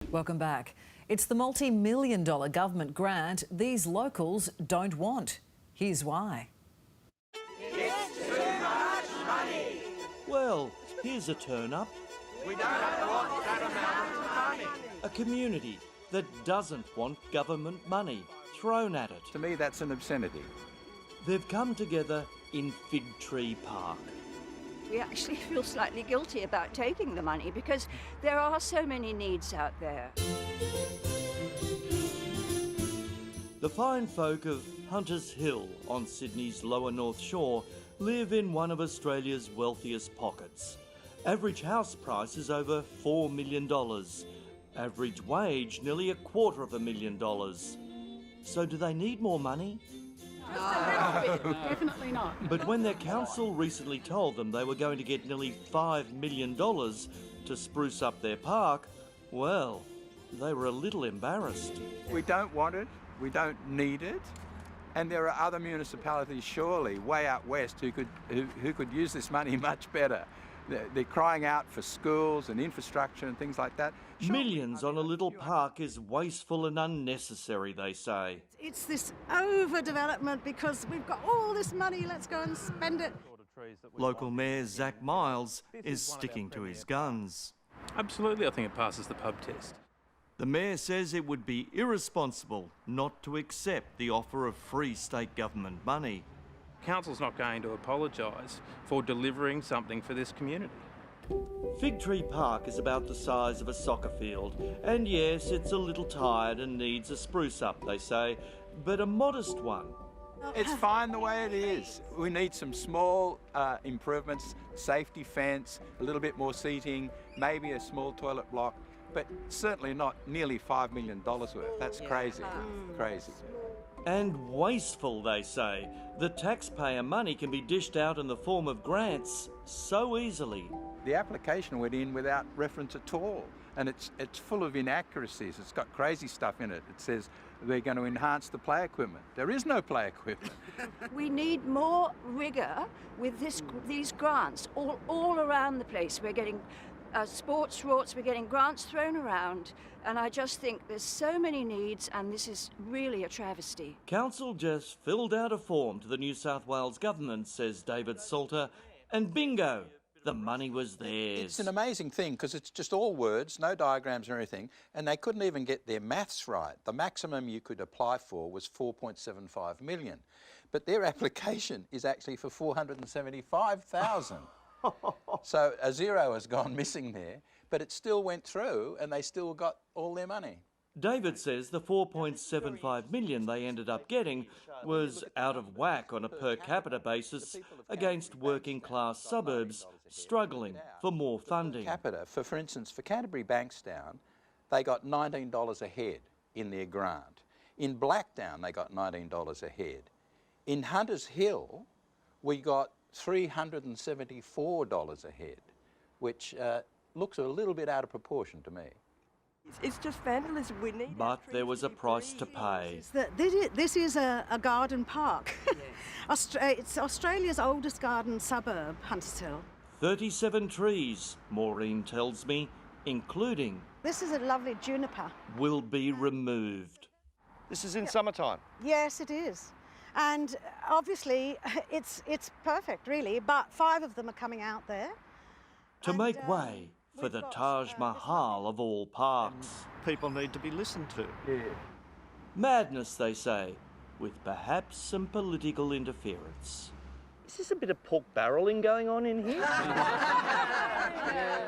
Welcome back. It's the multi-million-dollar government grant these locals don't want. Here's why. It's too much money. Well, here's a turn-up. We don't want that amount of money. A community that doesn't want government money thrown at it. To me, that's an obscenity. They've come together in Fig Tree Park. We actually feel slightly guilty about taking the money because there are so many needs out there. The fine folk of Hunters Hill on Sydney's lower North Shore live in one of Australia's wealthiest pockets. Average house price is over $4 million. Average wage nearly $250,000. So do they need more money? No, definitely not. But when their council recently told them they were going to get nearly $5 million to spruce up their park, well, they were a little embarrassed. We don't want it, we don't need it, and there are other municipalities surely way out west who could use this money much better. They're crying out for schools and infrastructure and things like that. Millions on a little park is wasteful and unnecessary, they say. It's this overdevelopment because we've got all this money, let's go and spend it. Local Mayor Zach Miles is sticking to his guns. Absolutely, I think it passes the pub test. The Mayor says it would be irresponsible not to accept the offer of free state government money. Council's not going to apologise for delivering something for this community. Fig Tree Park is about the size of a soccer field, and yes, it's a little tired and needs a spruce up, they say, but a modest one. It's fine the way it is. We need some small improvements, safety fence, a little bit more seating, maybe a small toilet block, but certainly not nearly $5 million worth. That's crazy, crazy. And wasteful, they say. The taxpayer money can be dished out in the form of grants so easily. The application went in without reference at all, and it's full of inaccuracies. It's got crazy stuff in it. It says they're going to enhance the play equipment. There is no play equipment. We need more rigour with these grants all around the place. We're getting sports rorts, we're getting grants thrown around, and I just think there's so many needs, and this is really a travesty. Council just filled out a form to the New South Wales government, says David Salter, and bingo, the money was theirs. It's an amazing thing because it's just all words, no diagrams or anything, and they couldn't even get their maths right. The maximum you could apply for was $4.75 million, but their application is actually for $475,000. So a zero has gone missing there, but it still went through and they still got all their money. David says the $4.75 million they ended up getting was out of whack on a per capita basis against working class suburbs struggling for more funding. Capita, for instance, for Canterbury Bankstown, they got $19 a head in their grant. In Blacktown, they got $19 a head. In Hunters Hill, we got $374 a head, which looks a little bit out of proportion to me. It's just vandalism. We need. But there was a price to pay. This is a garden park. It's Australia's oldest garden suburb, Hunters Hill. 37 trees, Maureen tells me, including... This is a lovely juniper. ...will be removed. This is in summertime? Yes, it is. And obviously, it's perfect, really, but 5 of them are coming out there. To make way for the Taj Mahal of all parks. People need to be listened to. Yeah. Madness, they say, with perhaps some political interference. Is this a bit of pork barrelling going on in here? I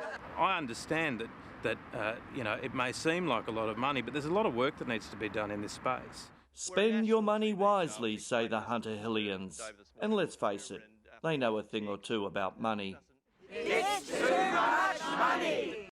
understand that it may seem like a lot of money, but there's a lot of work that needs to be done in this space. Spend your money wisely, say the Hunter Hillians. And let's face it, they know a thing or two about money. It's too much money.